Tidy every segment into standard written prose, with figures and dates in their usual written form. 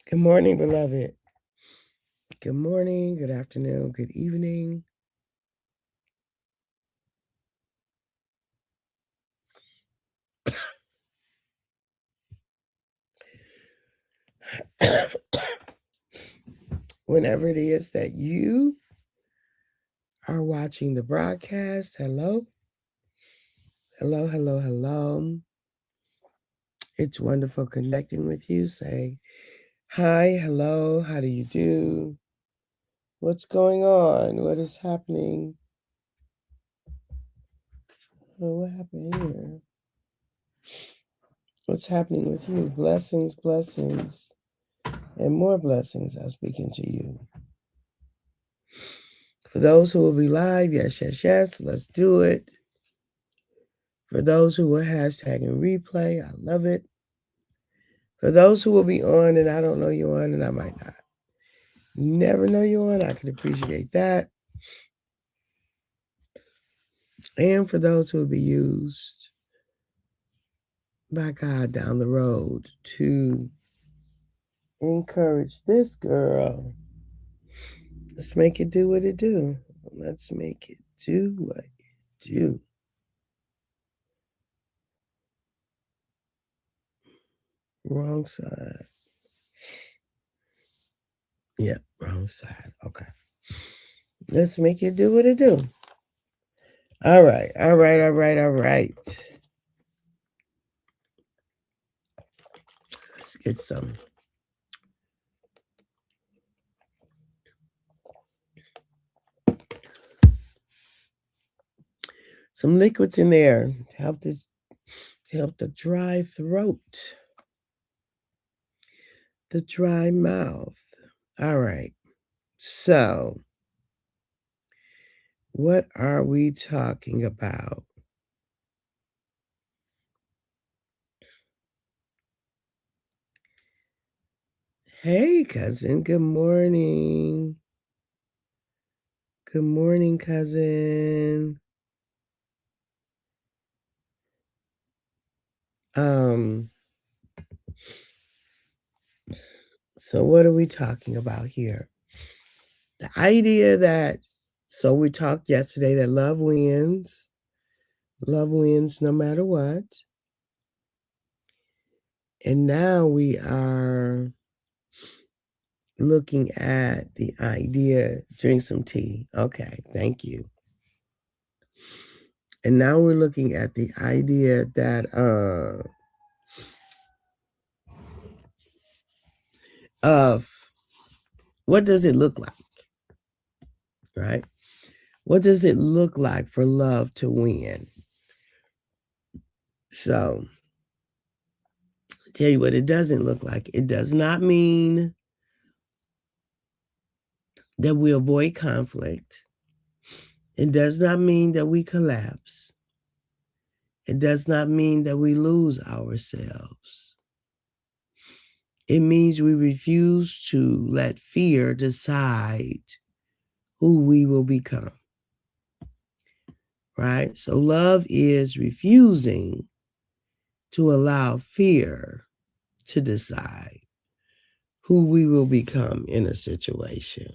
Good morning, beloved. Good morning, good afternoon, good evening. Whenever it is that you are watching the broadcast, hello, hello, hello, hello. It's wonderful connecting with you. Say hi, hello, how do you do? What's going on? What is happening? Oh, what happened here? What's happening with you? Blessings, blessings, and more blessings I speak into you. For those who will be live, yes, yes, yes, let's do it. For those who will hashtag and replay, I love it. For those who will be on and I don't know you on and I might not never know you on, I can appreciate that. And for those who will be used by God down the road to encourage this girl. Let's make it do what it do. Let's make it do what it do. Wrong side. Yeah, wrong side. Okay. Let's make it do what it do. All right, all right, all right, all right. Let's get some liquids in there to help the dry throat, the dry mouth. All right. So, what are we talking about? Hey, cousin. Good morning. Good morning, cousin. So what are we talking about here? The idea that we talked yesterday that love wins no matter what. And now we are looking at the idea, drink some tea. Okay, thank you. And now we're looking at the idea that of what does it look like, right? What does it look like for love to win? So, I'll tell you what it doesn't look like. It does not mean that we avoid conflict. It does not mean that we collapse. It does not mean that we lose ourselves. It means we refuse to let fear decide who we will become. Right? So love is refusing to allow fear to decide who we will become in a situation.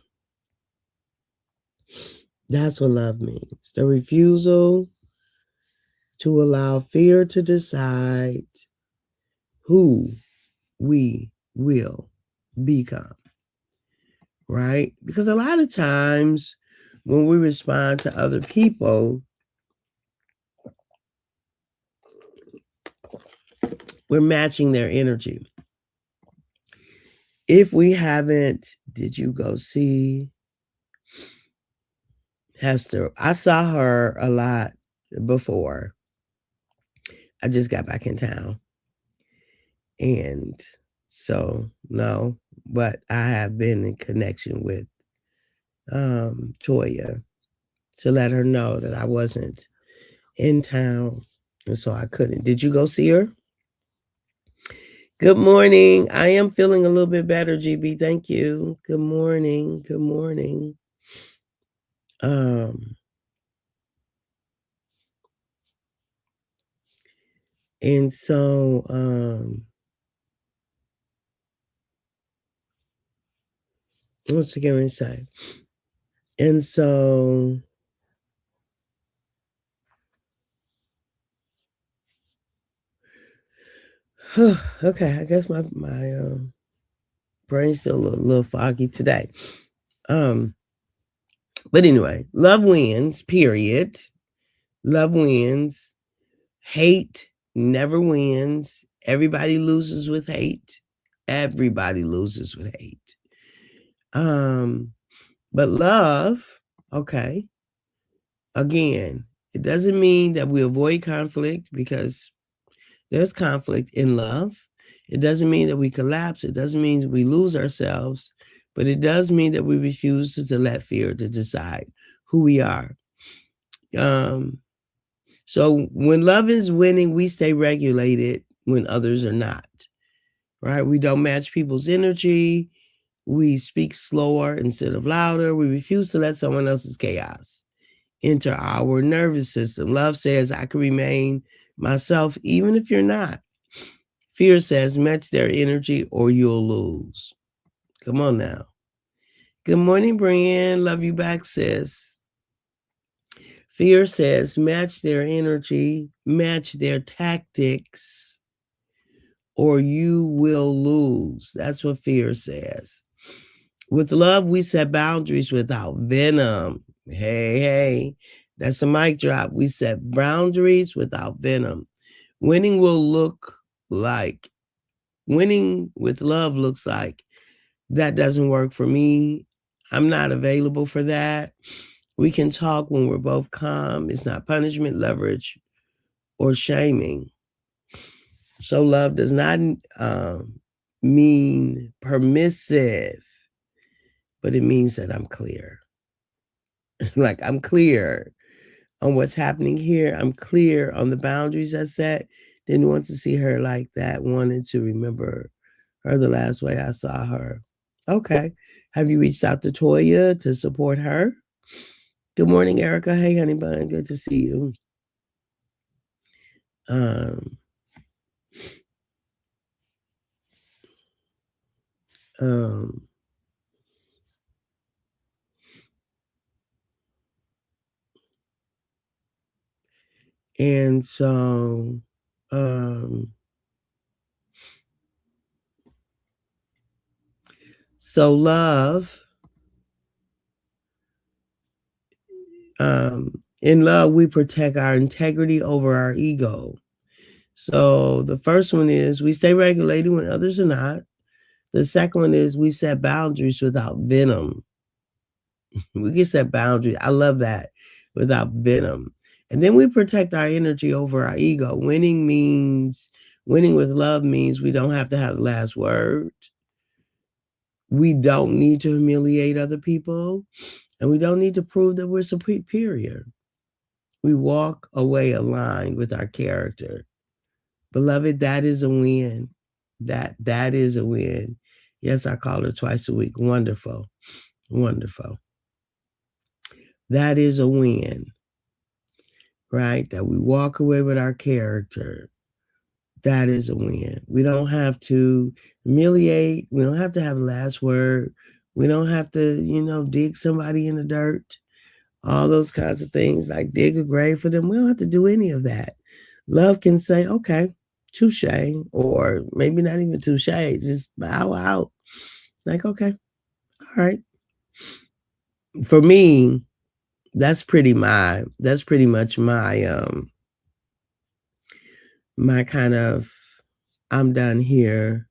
That's what love means. The refusal to allow fear to decide who we will become. Right? Because a lot of times when we respond to other people, we're matching their energy. If we haven't, did you go see Hester? I saw her a lot before. I just got back in town. And so, no, but I have been in connection with Toya to let her know that I wasn't in town. And so I couldn't. Did you go see her? Good morning. I am feeling a little bit better, GB. Thank you. Good morning. Good morning. And so What's it going to say? And so, okay, I guess my brain's still a little foggy today. But anyway, love wins, period. Love wins. Hate never wins. Everybody loses with hate. Everybody loses with hate. But love, okay. Again, it doesn't mean that we avoid conflict, because there's conflict in love. It doesn't mean that we collapse. It doesn't mean we lose ourselves, but it does mean that we refuse to let fear to decide who we are. So when love is winning, we stay regulated when others are not, right? We don't match people's energy. We speak slower instead of louder. We refuse to let someone else's chaos enter our nervous system. Love says, I can remain myself even if you're not. Fear says, match their energy or you'll lose. Come on now. Good morning, Brian. Love you back, sis. Fear says, match their energy, match their tactics, or you will lose. That's what fear says. With love, we set boundaries without venom. Hey, that's a mic drop. We set boundaries without venom. Winning with love looks like, that doesn't work for me. I'm not available for that. We can talk when we're both calm. It's not punishment, leverage, or shaming. So love does not mean permissive, but it means that I'm clear. Like, I'm clear on what's happening here. I'm clear on the boundaries I set. Didn't want to see her like that. Wanted to remember her the last way I saw her. Okay. Have you reached out to Toya to support her? Good morning, Erica. Hey, honey bun. Good to see you. And so, love, in love, we protect our integrity over our ego. So the first one is we stay regulated when others are not. The second one is we set boundaries without venom. We can set boundaries. I love that. Without venom. And then we protect our energy over our ego. Winning with love means we don't have to have the last word. We don't need to humiliate other people. And we don't need to prove that we're superior. We walk away aligned with our character. Beloved, that is a win. That is a win. Yes, I call her twice a week. Wonderful. Wonderful. That is a win, right? That we walk away with our character. That is a win. We don't have to humiliate. We don't have to have the last word. We don't have to, dig somebody in the dirt. All those kinds of things, like dig a grave for them. We don't have to do any of that. Love can say, okay, touche, or maybe not even touche, just bow out. Like, okay, all right. For me, that's pretty much my kind of, I'm done here.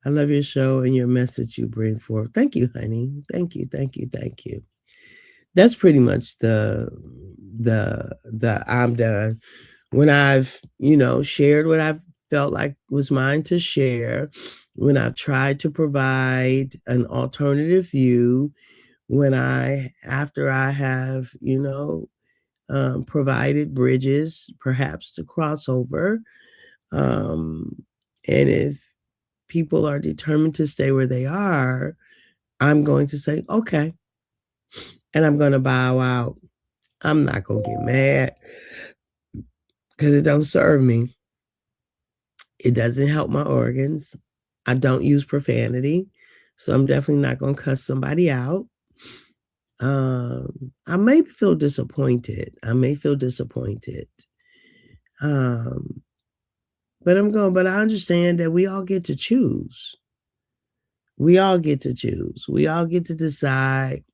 I love your show and your message you bring forth. Thank you, honey. Thank you. That's pretty much the I'm done. When I've, shared what I've felt like was mine to share, when I've tried to provide an alternative view, after I have, provided bridges, perhaps to cross over. And if people are determined to stay where they are, I'm going to say, okay. And I'm going to bow out. I'm not going to get mad because it don't serve me. It doesn't help my organs. I don't use profanity, so I'm definitely not going to cuss somebody out. I may feel disappointed. Um, but I understand that we all get to choose. We all get to choose. We all get to decide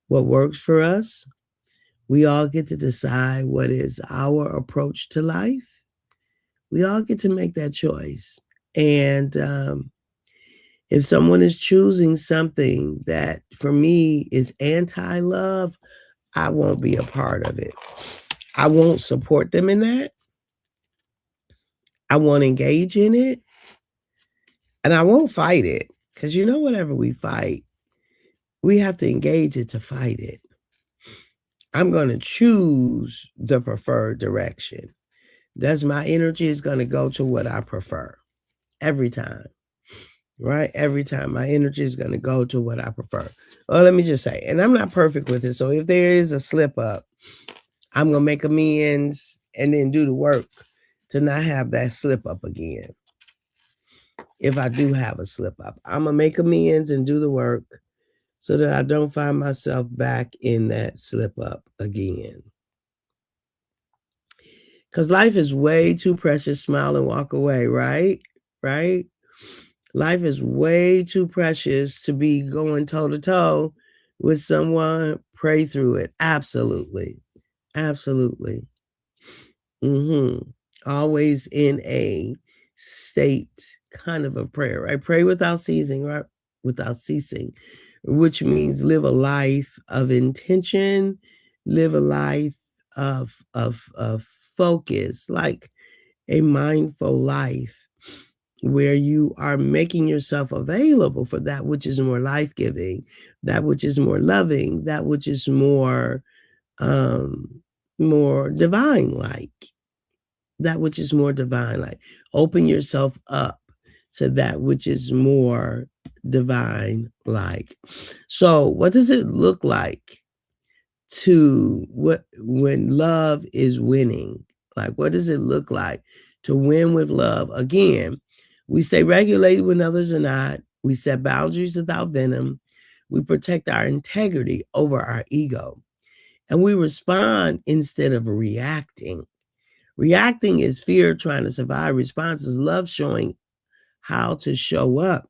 what works for us. We all get to decide what is our approach to life. We all get to make that choice. And if someone is choosing something that for me is anti-love, I won't be a part of it. I won't support them in that. I won't engage in it. And I won't fight it. Because whatever we fight, we have to engage it to fight it. I'm going to choose the preferred direction. That's my energy is going to go to what I prefer every time. Right? Every time my energy is going to go to what I prefer. Well, let me just say, and I'm not perfect with it. So if there is a slip up, I'm going to make amends and then do the work to not have that slip up again. If I do have a slip up, I'm going to make amends and do the work so that I don't find myself back in that slip up again. Because life is way too precious. Smile and walk away, right? Right? Life is way too precious to be going toe to toe with someone. Pray through it. Absolutely. Absolutely. Always in a state kind of a prayer, right? Pray without ceasing, right? Without ceasing, which means live a life of intention, live a life of focus, like a mindful life where you are making yourself available for that which is more life-giving, that which is more loving, that which is more divine-like. That which is more divine, like open yourself up to that which is more divine like. So what does it look like when love is winning? Like, what does it look like to win with love? Again, we stay regulated when others are not. We set boundaries without venom. We protect our integrity over our ego. And we respond instead of reacting. Reacting is fear trying to survive. Response is love showing how to show up.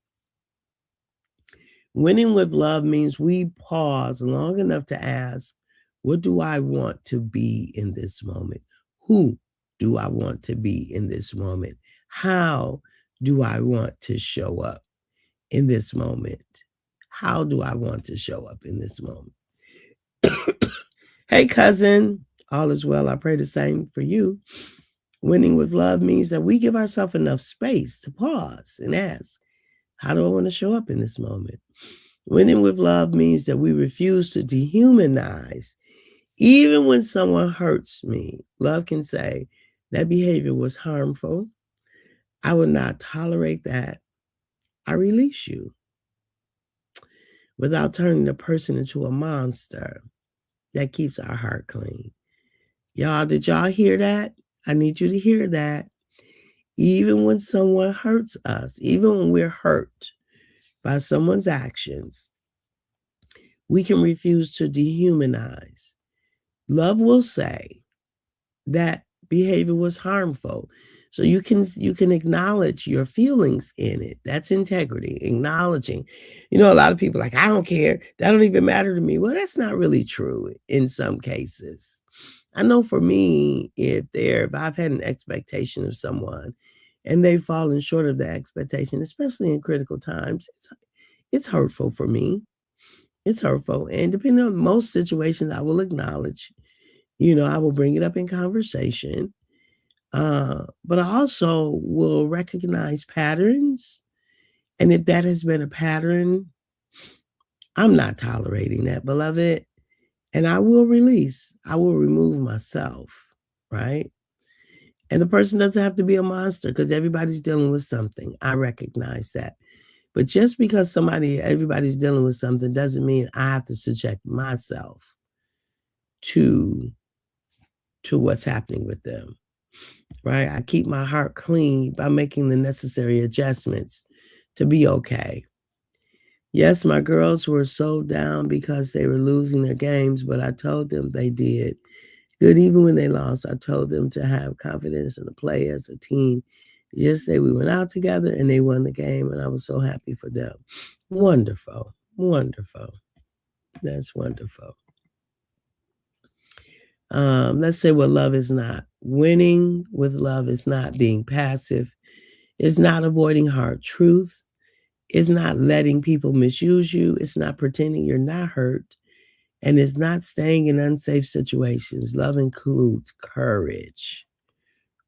Winning with love means we pause long enough to ask, what do I want to be in this moment? Who do I want to be in this moment? How do I want to show up in this moment? How do I want to show up in this moment? Hey, cousin, all is well. I pray the same for you. Winning with love means that we give ourselves enough space to pause and ask, how do I want to show up in this moment? Winning with love means that we refuse to dehumanize. Even when someone hurts me, love can say, that behavior was harmful. I will not tolerate that. I release you without turning the person into a monster. That keeps our heart clean. Y'all, did y'all hear that? I need you to hear that. Even when someone hurts us, even when we're hurt by someone's actions, we can refuse to dehumanize. Love will say that behavior was harmful. So you can acknowledge your feelings in it. That's integrity, acknowledging. A lot of people are like, I don't care. That don't even matter to me. Well, that's not really true in some cases. I know for me, if I've had an expectation of someone and they've fallen short of the expectation, especially in critical times, it's hurtful for me. It's hurtful. And depending on most situations, I will acknowledge, I will bring it up in conversation. But I also will recognize patterns. And if that has been a pattern, I'm not tolerating that, beloved. And I will release. I will remove myself, right? And the person doesn't have to be a monster because everybody's dealing with something. I recognize that. But just because everybody's dealing with something doesn't mean I have to subject myself to what's happening with them, right? I keep my heart clean by making the necessary adjustments to be okay. Yes, my girls were so down because they were losing their games, but I told them they did good even when they lost. I told them to have confidence in the play as a team. Yesterday we went out together and they won the game, and I was so happy for them. Wonderful. Wonderful. That's wonderful. Let's say what love is not. Winning with love is not being passive. It's not avoiding hard truth. It's not letting people misuse you. It's not pretending you're not hurt. And it's not staying in unsafe situations. Love includes courage,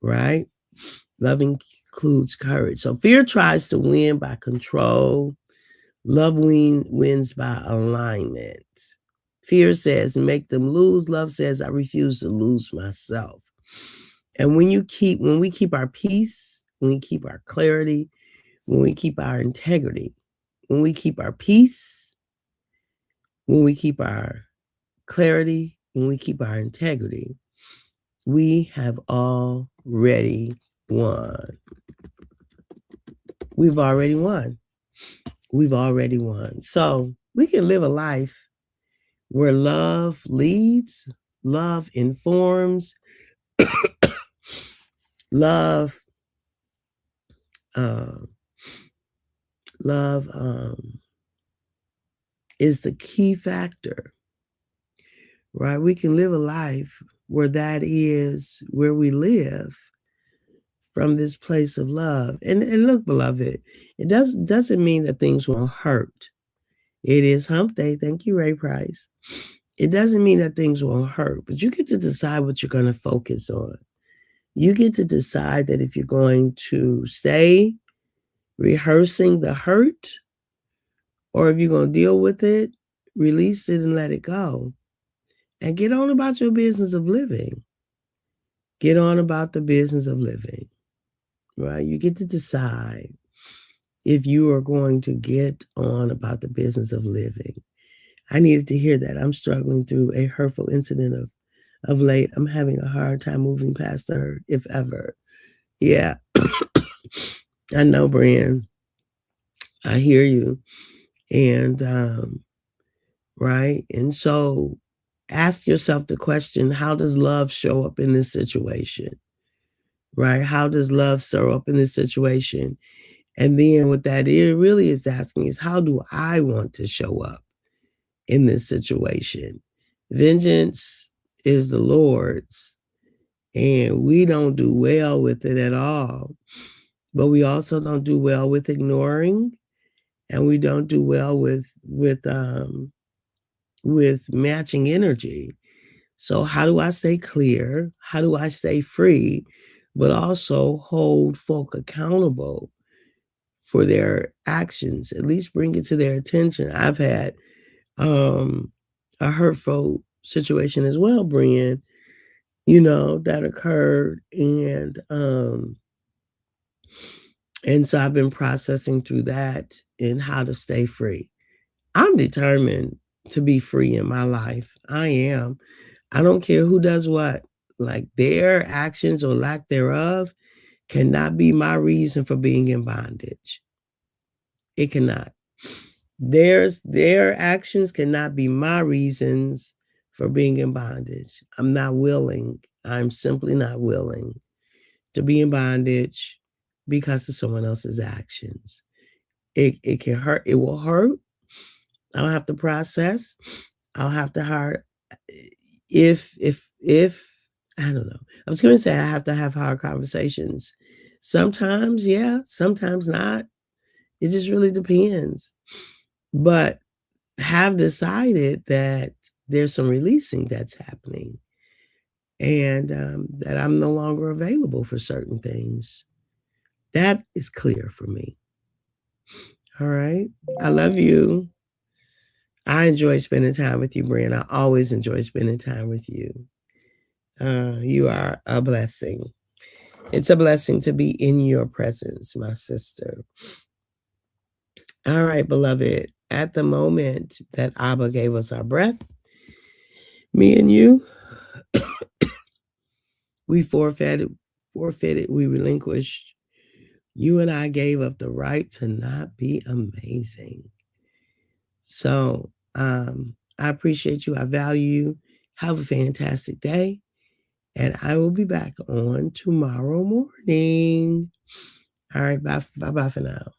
right? Love includes courage. So fear tries to win by control. Love wins by alignment. Fear says, make them lose. Love says, I refuse to lose myself. And when we keep our peace, when we keep our clarity, when we keep our integrity, when we keep our peace, when we keep our clarity, when we keep our integrity, we have already won. We've already won. We've already won. So we can live a life where love leads, love informs, love is the key factor, right? We can live a life where that is where we live from this place of love. And look, beloved, it doesn't mean that things won't hurt. It is hump day. Thank you, Ray Price. It doesn't mean that things won't hurt, but you get to decide what you're going to focus on. You get to decide that if you're going to stay rehearsing the hurt, or if you're going to deal with it, release it and let it go. And get on about your business of living. Get on about the business of living, right? You get to decide if you are going to get on about the business of living. I needed to hear that. I'm struggling through a hurtful incident of late. I'm having a hard time moving past the hurt, if ever. Yeah. I know, Brian. I hear you. And, right? And so ask yourself the question, how does love show up in this situation? Right? How does love show up in this situation? And then what that really is asking is, how do I want to show up in this situation? Vengeance is the Lord's, and we don't do well with it at all. But we also don't do well with ignoring, and we don't do well with matching energy. So how do I stay clear? How do I stay free, but also hold folk accountable for their actions? At least bring it to their attention. I've had a hurtful situation as well, Brian, that occurred. And so I've been processing through that and how to stay free. I'm determined to be free in my life. I am. I don't care who does what. Like, their actions or lack thereof cannot be my reason for being in bondage. It cannot. Their actions cannot be my reasons for being in bondage. I'm not willing. I'm simply not willing to be in bondage because of someone else's actions. It can hurt. It will hurt. I'll have to process. I'll have to hard. If I don't know. I was going to say I have to have hard conversations. Sometimes, yeah. Sometimes not. It just really depends. But have decided that there's some releasing that's happening, and that I'm no longer available for certain things. That is clear for me. All right. I love you. I enjoy spending time with you, Brian. I always enjoy spending time with you. You are a blessing. It's a blessing to be in your presence, my sister. All right, beloved. At the moment that Abba gave us our breath, me and you, we forfeited, we relinquished You and I gave up the right to not be amazing. So I appreciate you. I value you. Have a fantastic day. And I will be back on tomorrow morning. All right. Bye for now.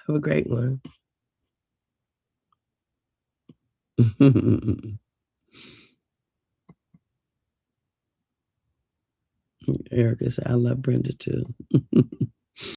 Have a great one. Erica said, I love Brenda too.